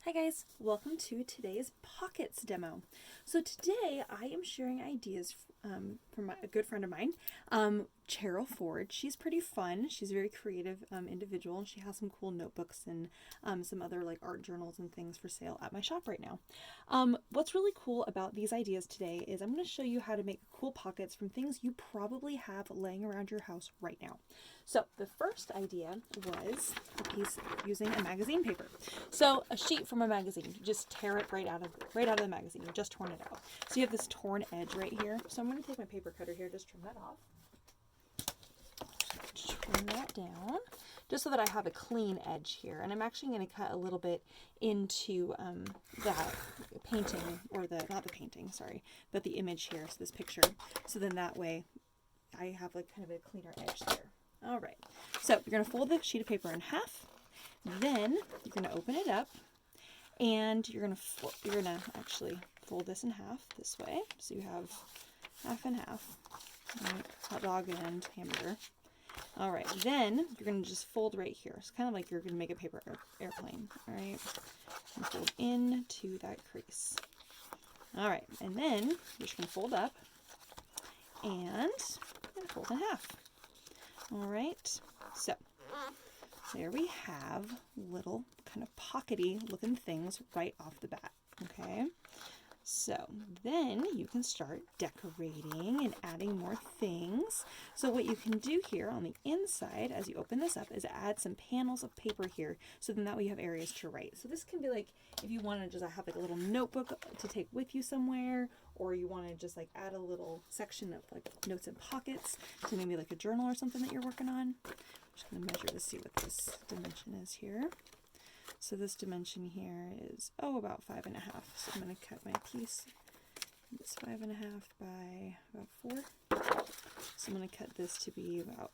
Hi guys, welcome to today's Pockets demo. So today I am sharing ideas from a good friend of mine, Cheryl Ford. She's pretty fun. She's a very creative individual, and she has some cool notebooks and some other like art journals and things for sale at my shop right now. What's really cool about these ideas today is I'm going to show you how to make cool pockets from things you probably have laying around your house right now. So the first idea was a piece using a magazine paper. So a sheet from a magazine, you just tear it right out of the magazine. You just torn it out. So you have this torn edge right here. So I'm going to take my paper cutter here, just trim that off. Trim that down, just so that I have a clean edge here. And I'm actually going to cut a little bit into that painting, or not the painting, sorry, but the image here, so this picture. So then that way I have like kind of a cleaner edge there. All right, so you're going to fold the sheet of paper in half. Then you're going to open it up, and you're going to actually fold this in half this way, so you have half and half, right? Hot dog and hamburger. All right, then you're going to just fold right here. It's kind of like you're going to make a paper airplane. All right, and fold into that crease. All right, and then you're just going to fold up and fold in half. All right, so there we have little kind of pockety looking things right off the bat. Okay, so then you can start decorating and adding more things. So what you can do here on the inside as you open this up is add some panels of paper here, so then that way you have areas to write. So this can be like if you want to just have like a little notebook to take with you somewhere, or you want to just like add a little section of like notes and pockets to maybe like a journal or something that you're working on. I'm just going to measure to see what this dimension is here. So this dimension here is, about 5.5. So I'm going to cut my piece. It's 5.5 by about 4. So I'm going to cut this to be about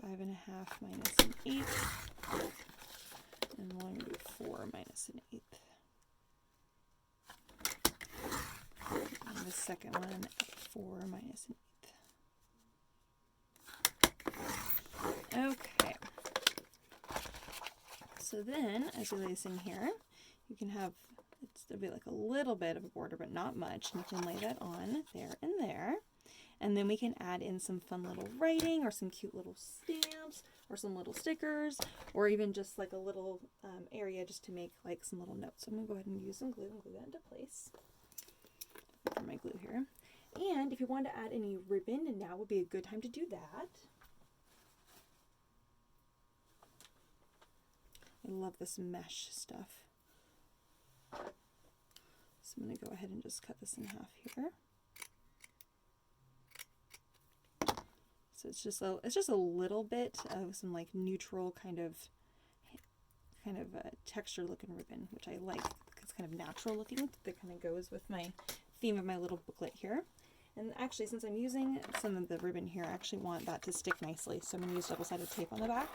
5.5 minus an eighth. And I'm going to do 4 minus an eighth. And the second one, 4 minus an eighth. Okay. So then, as you lay this in here, you can have, there'll be like a little bit of a border, but not much. And you can lay that on there and there. And then we can add in some fun little writing, or some cute little stamps, or some little stickers, or even just like a little area just to make like some little notes. So I'm going to go ahead and use some glue and glue that into place. For my glue here. And if you want to add any ribbon, and now would be a good time to do that. I love this mesh stuff. So I'm going to go ahead and just cut this in half here. So it's just a little bit of some like neutral kind of texture looking ribbon, which I like. It's kind of natural looking. That kind of goes with my theme of my little booklet here. And actually, since I'm using some of the ribbon here, I actually want that to stick nicely. So I'm going to use double-sided tape on the back.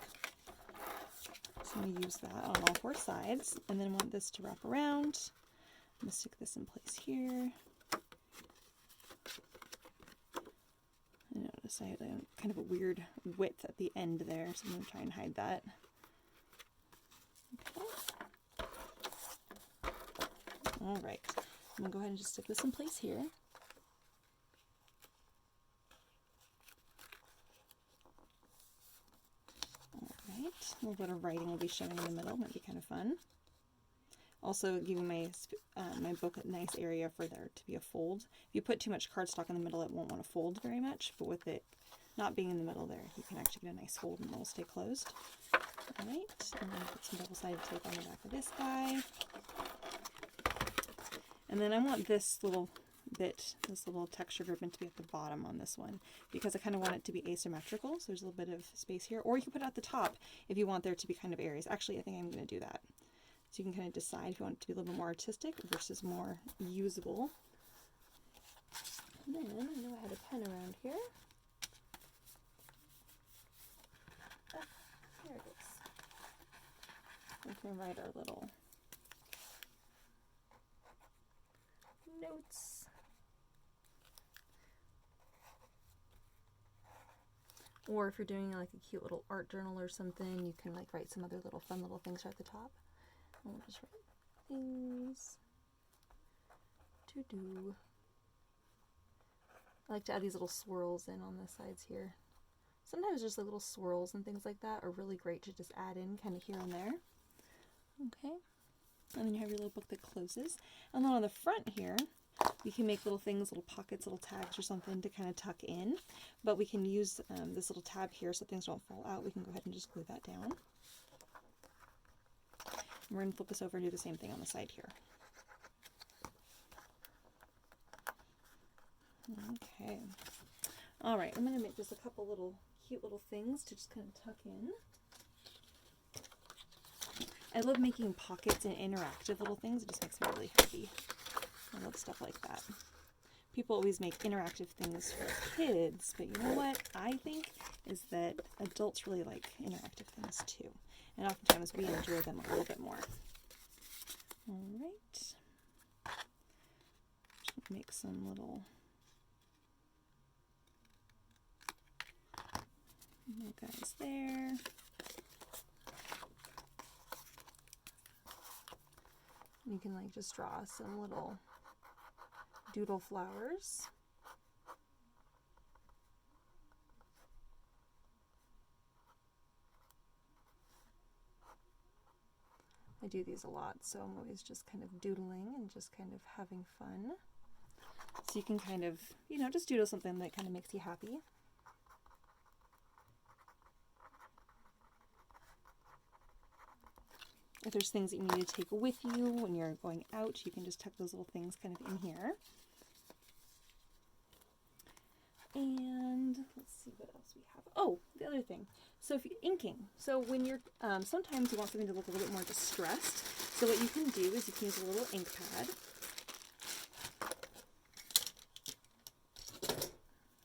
So I'm going to use that on all 4 sides. And then I want this to wrap around. I'm going to stick this in place here. I notice I had kind of a weird width at the end there, so I'm going to try and hide that. Okay. All right. I'm going to go ahead and just stick this in place here. All right. A little bit of writing will be showing in the middle. Might be kind of fun. Also giving my book a nice area for there to be a fold. If you put too much cardstock in the middle, it won't want to fold very much, but with it not being in the middle there, you can actually get a nice fold and it will stay closed. All right. I'm going to put some double-sided tape on the back of this guy. And then I want this little texture ribbon to be at the bottom on this one, because I kind of want it to be asymmetrical. So there's a little bit of space here, or you can put it at the top if you want there to be kind of areas. Actually, I think I'm going to do that. So you can kind of decide if you want it to be a little bit more artistic versus more usable. And then I know I had a pen around here. Here it is. We can write our little notes. Or if you're doing like a cute little art journal or something, you can like write some other little fun little things right at the top. We'll just write things to do. I like to add these little swirls in on the sides here. Sometimes just like little swirls and things like that are really great to just add in kind of here and there. Okay, and then you have your little book that closes. And then on the front here, you can make little things, little pockets, little tags or something to kind of tuck in. But we can use this little tab here so things don't fall out. We can go ahead and just glue that down. And we're going to flip this over and do the same thing on the side here. Okay. All right, I'm going to make just a couple little cute little things to just kind of tuck in. I love making pockets and interactive little things. It just makes me really happy. I love stuff like that. People always make interactive things for kids, but you know what I think is that adults really like interactive things too. And oftentimes we enjoy them a little bit more. All right. Just make some little guys there. You can like just draw some little doodle flowers. I do these a lot, so I'm always just kind of doodling and just kind of having fun. So you can kind of, you know, just doodle something that kind of makes you happy. If there's things that you need to take with you when you're going out, you can just tuck those little things kind of in here. And let's see what else we have. Oh, the other thing. So if you're inking, so when you're, sometimes you want something to look a little bit more distressed. So what you can do is you can use a little ink pad.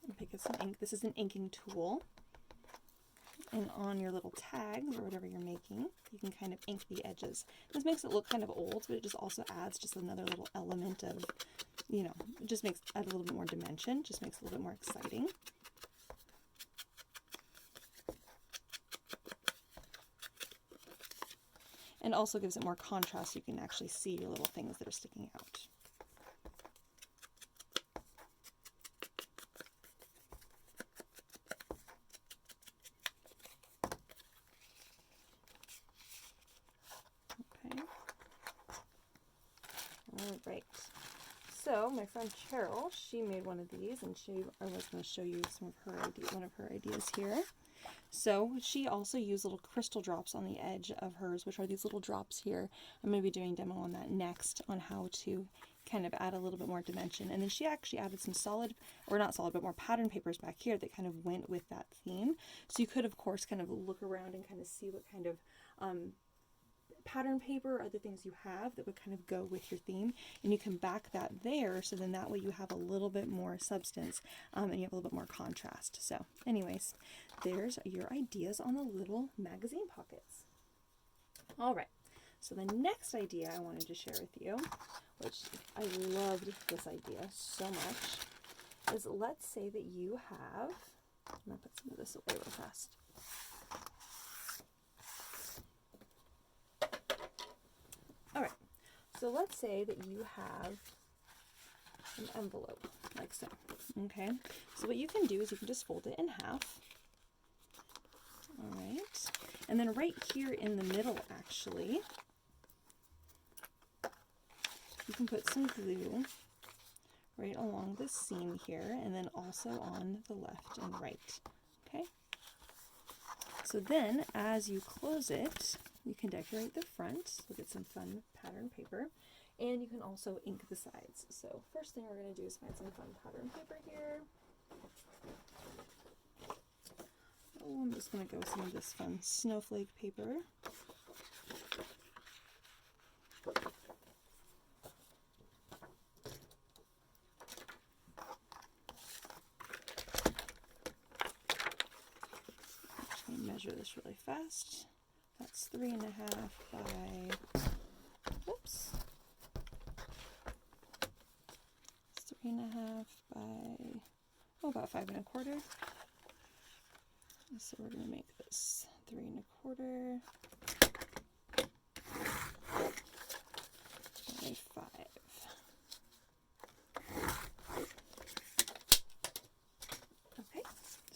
And pick up some ink. This is an inking tool. And on your little tags or whatever you're making, you can kind of ink the edges. This makes it look kind of old, but it just also adds just another little element of, you know, it just makes add a little bit more dimension, just makes it a little bit more exciting. And also gives it more contrast. You can actually see your little things that are sticking out. Right. So my friend Carol, she made one of these, and I was going to show you one of her ideas here. So she also used little crystal drops on the edge of hers, which are these little drops here. I'm going to be doing a demo on that next, on how to kind of add a little bit more dimension. And then she actually added some solid, or not solid, but more pattern papers back here that kind of went with that theme. So you could, of course, kind of look around and kind of see what kind of pattern paper or other things you have that would kind of go with your theme, and you can back that there, so then that way you have a little bit more substance and you have a little bit more contrast. So anyways, there's your ideas on the little magazine pockets. All right, so the next idea I wanted to share with you, which I loved this idea so much, is let's say that you have, I'm gonna put some of this away real fast. So let's say that you have an envelope, like so, okay? So what you can do is you can just fold it in half, all right? And then right here in the middle, actually, you can put some glue right along the seam here, and then also on the left and right, okay? So then, as you close it, you can decorate the front, look at some fun pattern paper, and you can also ink the sides. So first thing we're going to do is find some fun pattern paper here. Oh, I'm just going to go with some of this fun snowflake paper. Actually measure this really fast. That's 3.5 by, whoops, 3.5 by, about 5.25. So we're going to make this 3.25.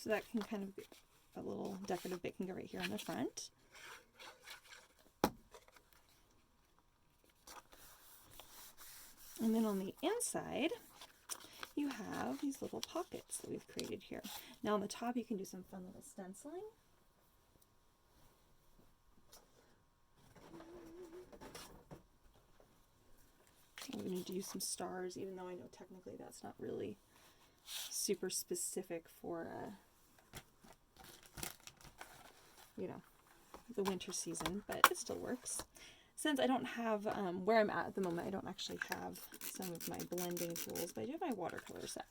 So that can kind of be a little decorative bit can go right here on the front. And then on the inside, you have these little pockets that we've created here. Now on the top, you can do some fun little stenciling. I'm going to do some stars, even though I know technically that's not really super specific for, you know, the winter season, but it still works. Since I don't have, where I'm at the moment, I don't actually have some of my blending tools, but I do have my watercolor set.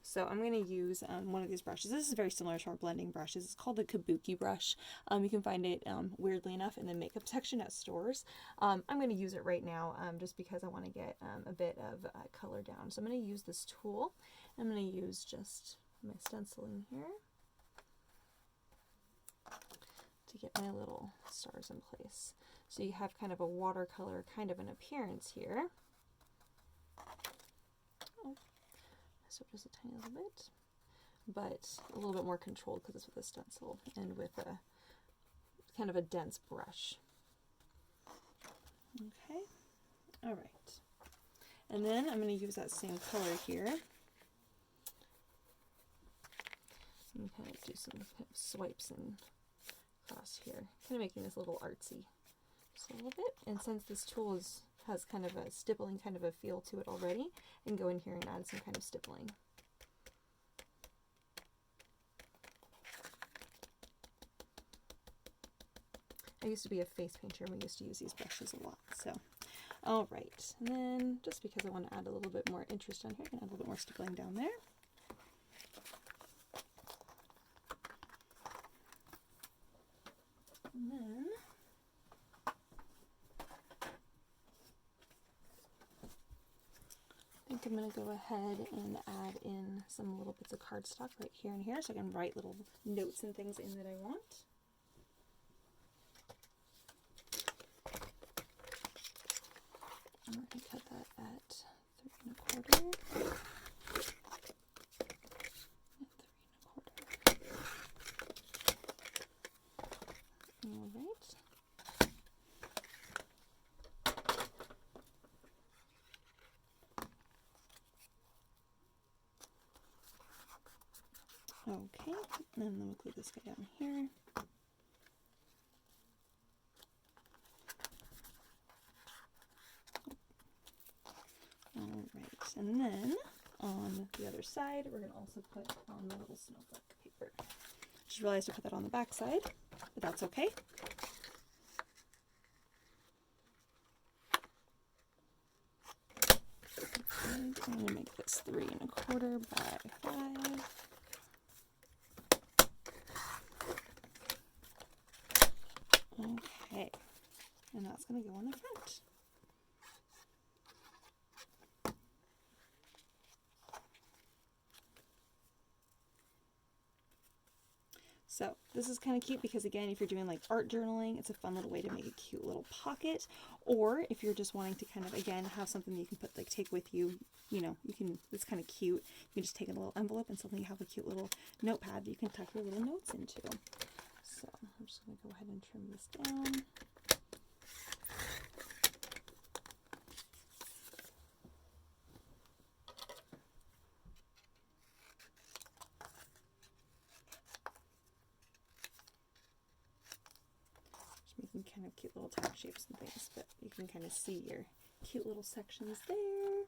So I'm going to use one of these brushes. This is very similar to our blending brushes. It's called a kabuki brush. You can find it, weirdly enough, in the makeup section at stores. I'm going to use it right now just because I want to get a bit of color down. So I'm going to use this tool. I'm going to use just my stenciling here to get my little stars in place. So you have kind of a watercolor kind of an appearance here. Oh, so just a tiny little bit, but a little bit more controlled because it's with a stencil and with a kind of a dense brush. Okay, all right. And then I'm going to use that same color here and kind of do some kind of swipes and across here, kind of making this a little artsy. Just a little bit, and since this tool has kind of a stippling kind of a feel to it already, I can go in here and add some kind of stippling. I used to be a face painter and we used to use these brushes a lot. So, all right, and then just because I want to add a little bit more interest on here, I can add a little bit more stippling down there. And then I'm going to go ahead and add in some little bits of cardstock right here and here so I can write little notes and things in that I want. I'm going to cut that at 3 1/4 and 3 1/4. All right. Okay, and then we'll glue this guy down here. All right, and then on the other side, we're going to also put on the little snowflake paper. Just realized to put that on the back side, but that's okay. And I'm going to make this 3 1/4 by 5. Okay, and that's going to go on the front. So this is kind of cute because, again, if you're doing like art journaling, it's a fun little way to make a cute little pocket. Or if you're just wanting to kind of, again, have something that you can put, like, take with you, you know, you can, it's kind of cute. You can just take a little envelope and suddenly you have a cute little notepad that you can tuck your little notes into. So I'm just going to go ahead and trim this down. Just making kind of cute little top shapes and things, but you can kind of see your cute little sections there,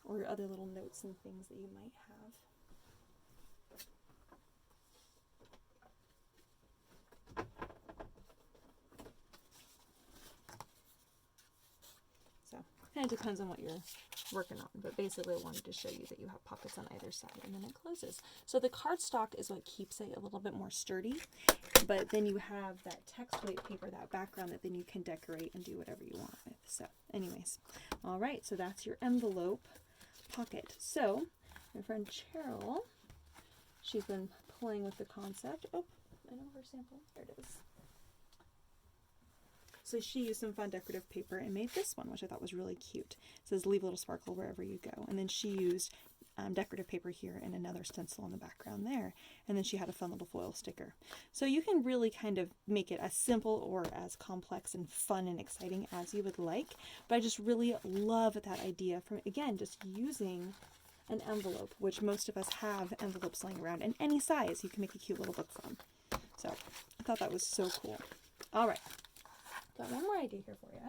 or your other little notes and things that you might have. So kind of depends on what you're working on, but basically I wanted to show you that you have pockets on either side and then it closes. So the cardstock is what keeps it a little bit more sturdy, but then you have that text weight paper, that background that then you can decorate and do whatever you want with. So anyways, all right, so that's your envelope pocket. So my friend Cheryl, she's been playing with the concept. Oh, I know her sample. There it is. So she used some fun decorative paper and made this one, which I thought was really cute. It says, leave a little sparkle wherever you go. And then she used decorative paper here and another stencil in the background there. And then she had a fun little foil sticker. So you can really kind of make it as simple or as complex and fun and exciting as you would like. But I just really love that idea from, again, just using an envelope, which most of us have envelopes laying around in any size you can make a cute little book from. So I thought that was so cool. All right, got one more idea here for you,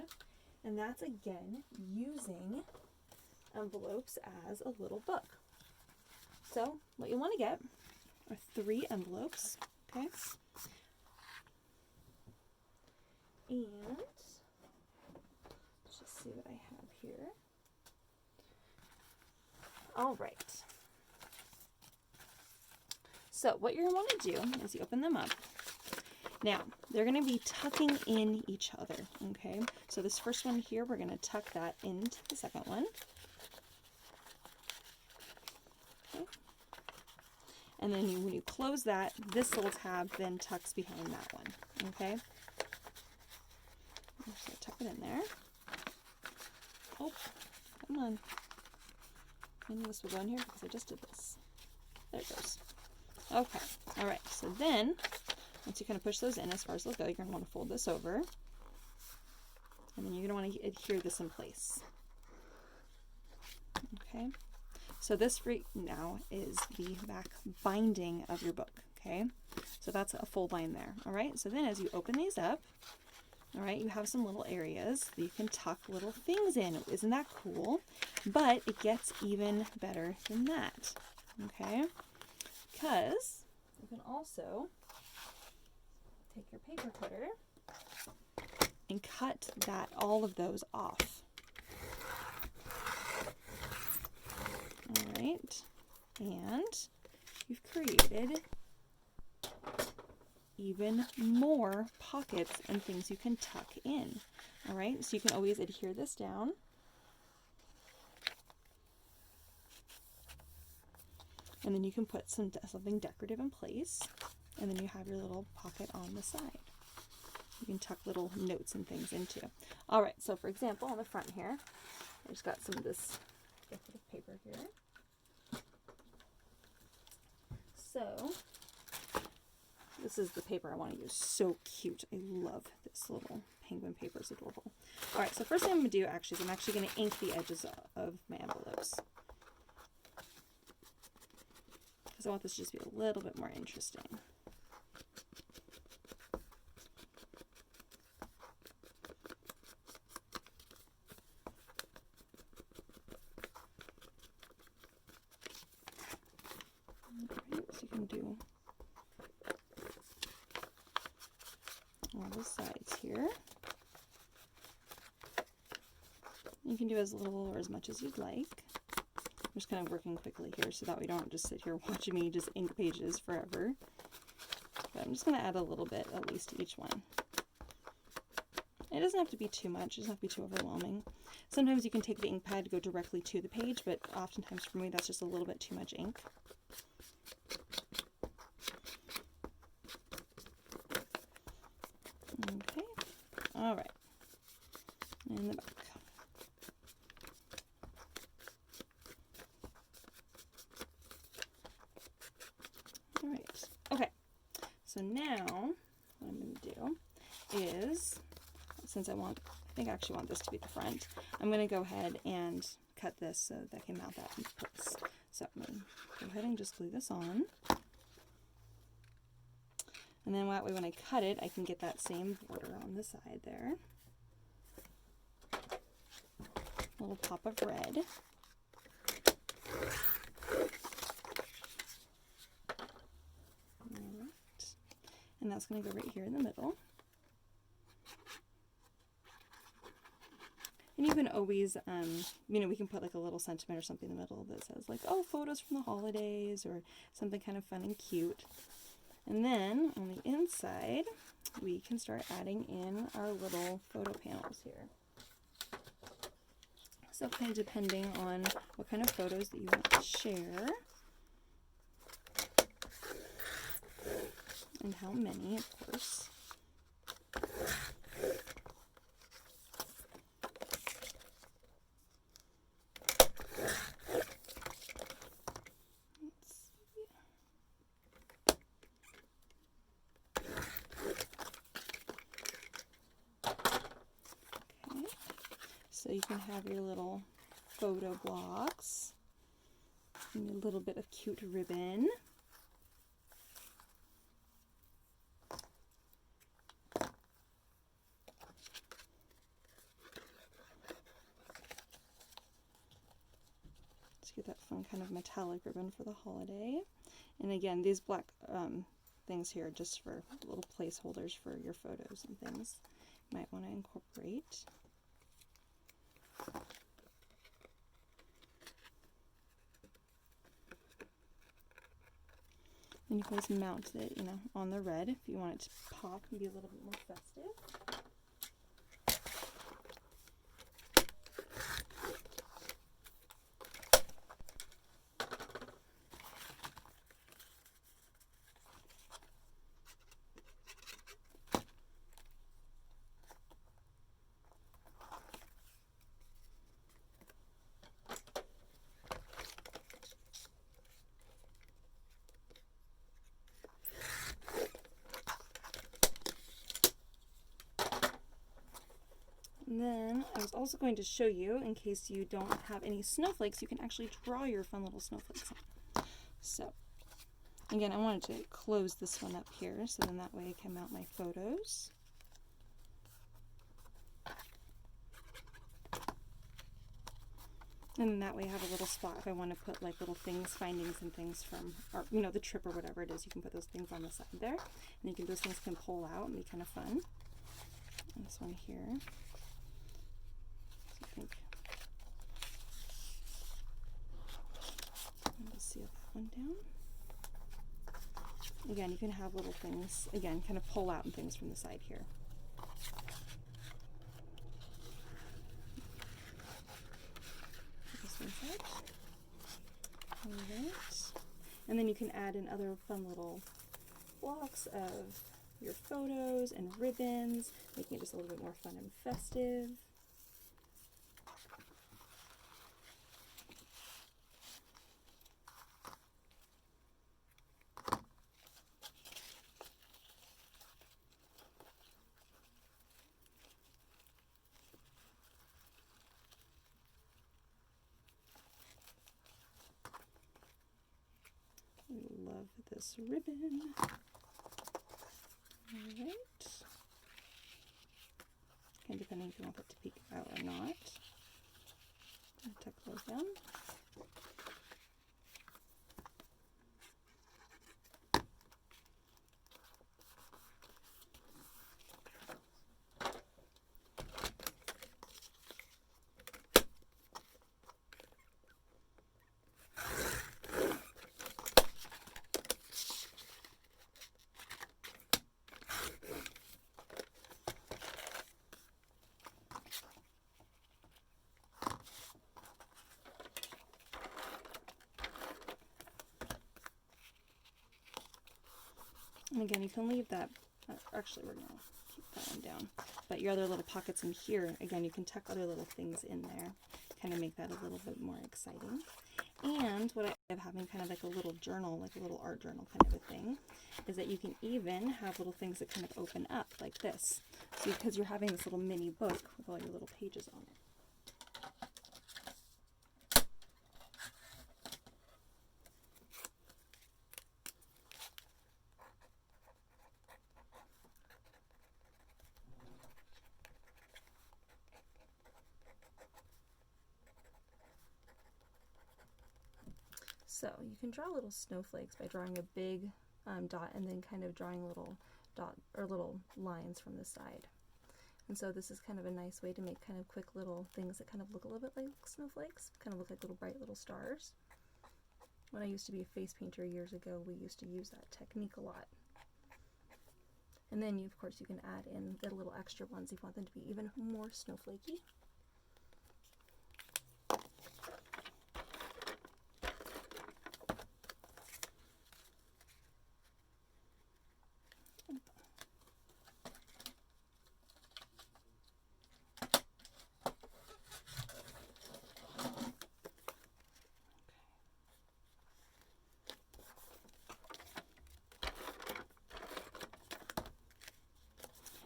and that's again using envelopes as a little book. So what you want to get are 3 envelopes, okay? And let's just see what I have here. All right. So what you're going to want to do is you open them up. Now, they're going to be tucking in each other, okay? So this first one here, we're going to tuck that into the second one. Okay. And then when you close that, this little tab then tucks behind that one, okay? So tuck it in there. Oh, come on. I knew this would go in here because I just did this. There it goes. Okay, all right, so then once you kind of push those in as far as they'll go, you're going to want to fold this over, and then you're going to want to adhere this in place. Okay, so this right now is the back binding of your book, okay? So that's a fold line there, all right? So then as you open these up, all right, you have some little areas that you can tuck little things in. Isn't that cool? But it gets even better than that, okay? Because you can also take your paper cutter and cut all of those off. All right, and you've created even more pockets and things you can tuck in. All right, so you can always adhere this down. And then you can put something decorative in place, and then you have your little pocket on the side. You can tuck little notes and things into. All right, so for example, on the front here, I just got some of this decorative paper here. So this is the paper I want to use. So cute. I love this little penguin paper. It's adorable. All right, so first thing I'm going to do actually is I'm actually going to ink the edges of my envelopes, because I want this to just be a little bit more interesting. Alright, so you can do all the sides here. You can do as little or as much as you'd like. I'm just kind of working quickly here so that we don't just sit here watching me just ink pages forever. But I'm just going to add a little bit at least to each one. It doesn't have to be too much. It doesn't have to be too overwhelming. Sometimes you can take the ink pad to go directly to the page, but oftentimes for me that's just a little bit too much ink. Okay. All right. And the back. Alright, okay, so now what I'm going to do is, since I think I actually want this to be the front, I'm going to go ahead and cut this so that I can mount that into place. So I'm going to go ahead and just glue this on. And then that way when I cut it, I can get that same border on the side there. A little pop of red. And that's going to go right here in the middle. And you can always, we can put like a little sentiment or something in the middle that says like, oh, photos from the holidays, or something kind of fun and cute. And then on the inside, we can start adding in our little photo panels here. So kind of depending on what kind of photos that you want to share. And how many, of course. So you can have your little photo blocks and a little bit of cute ribbon. Let's get that fun kind of metallic ribbon for the holiday. And again, these black things here are just for little placeholders for your photos and things you might want to incorporate. And you can always mount it, you know, on the red if you want it to pop and be a little bit more festive. And then I was also going to show you, in case you don't have any snowflakes, you can actually draw your fun little snowflakes on. So again, I wanted to close this one up here so then that way I can mount my photos. And then that way I have a little spot if I want to put like little things, findings and things from, or you know, the trip or whatever it is, you can put those things on the side there. And those things can pull out and be kind of fun. And this one here. I think I'll seal that one down. Again, you can have little things, again, kind of pull out and things from the side here. This one's out. All right. And then you can add in other fun little blocks of your photos and ribbons, making it just a little bit more fun and festive. I love this ribbon. All right. Kind of depending if you want it to peek out or not. I'll tuck those down. And again, you can leave that, actually we're going to keep that one down, but your other little pockets in here, again, you can tuck other little things in there, kind of make that a little bit more exciting. And what I have having kind of like a little journal, like a little art journal kind of a thing, is that you can even have little things that kind of open up like this. So because you're having this little mini book with all your little pages on it. So you can draw little snowflakes by drawing a big dot and then kind of drawing little dot or little lines from the side. And so this is kind of a nice way to make kind of quick little things that kind of look a little bit like snowflakes, kind of look like little bright little stars. When I used to be a face painter years ago, we used to use that technique a lot. And then of course you can add in the little extra ones if you want them to be even more snowflakey.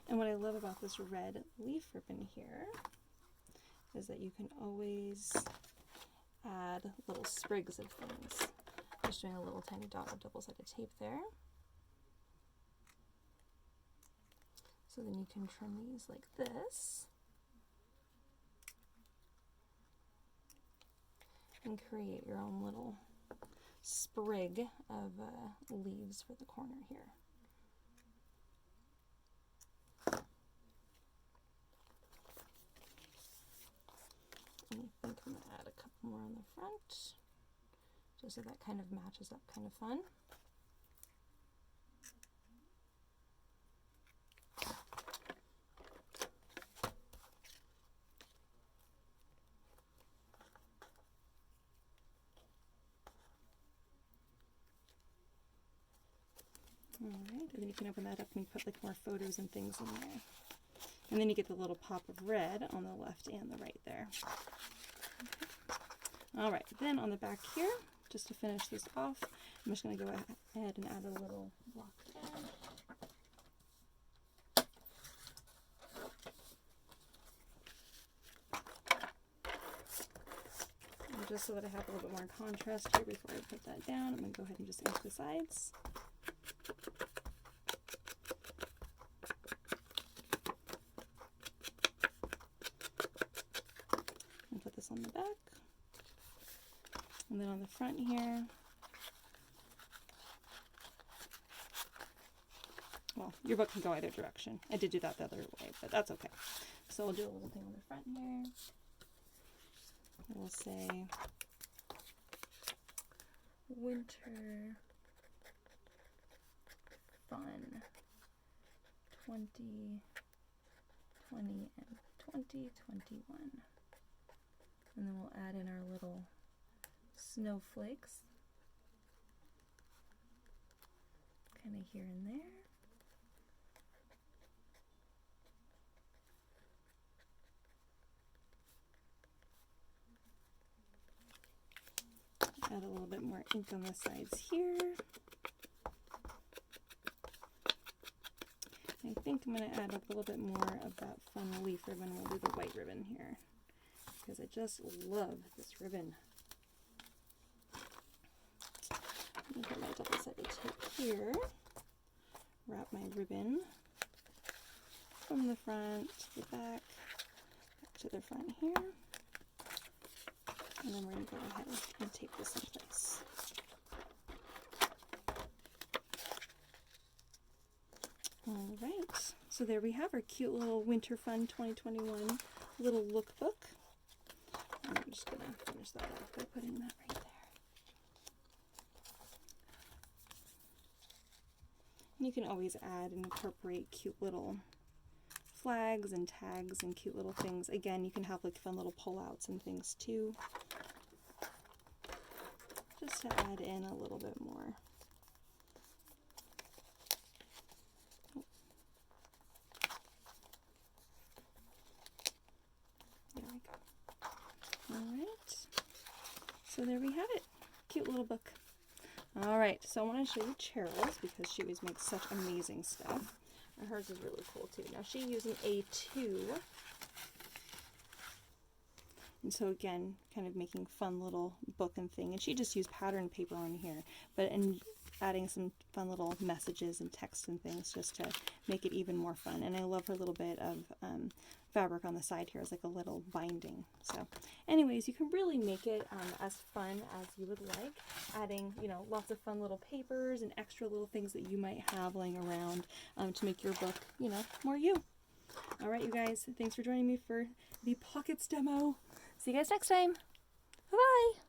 And what I love about this red leaf ribbon here is that you can always add little sprigs of things. Just doing a little tiny dot of double-sided tape there. So then you can trim these like this and create your own little sprig of leaves for the corner here. And I think I'm going to add a couple more on the front, just so that kind of matches up kind of fun. Alright, and then you can open that up and put like more photos and things in there. And then you get the little pop of red on the left and the right there. Okay. Alright, then on the back here, just to finish this off, I'm just going to go ahead and add a little block there. And just so that I have a little bit more contrast here before I put that down, I'm going to go ahead and just ink the sides. And put this on the back. And then on the front here, well, your book can go either direction. I did do that the other way, but that's okay. So we'll do a little thing on the front here. We'll say winter fun 2020 and 2021. And then we'll add in our little snowflakes kind of here and there. Add a little bit more ink on the sides here. I think I'm going to add a little bit more of that fun leaf ribbon. We'll do the white ribbon here because I just love this ribbon. Let me get my double-sided tape here. Wrap my ribbon from the front to the back to the front here. And then we're going to go ahead and tape this in place. Alright, so there we have our cute little Winter Fun 2021 little lookbook. And I'm just going to finish that off by putting that right there. And you can always add and incorporate cute little flags and tags and cute little things. Again, you can have like fun little pull-outs and things too. Just to add in a little bit more. There we go. Alright. So there we have it. Cute little book. Alright, so I want to show you Cheryl's because she always makes such amazing stuff. And hers is really cool too. Now she's using A2. And so again, kind of making fun little book and thing. And she just used pattern paper on here, but and adding some fun little messages and text and things just to make it even more fun. And I love her little bit of fabric on the side here as like a little binding. So anyways, you can really make it as fun as you would like, adding, you know, lots of fun little papers and extra little things that you might have laying around to make your book, you know, more you. All right, you guys, thanks for joining me for the Pockets demo. See you guys next time. Bye-bye.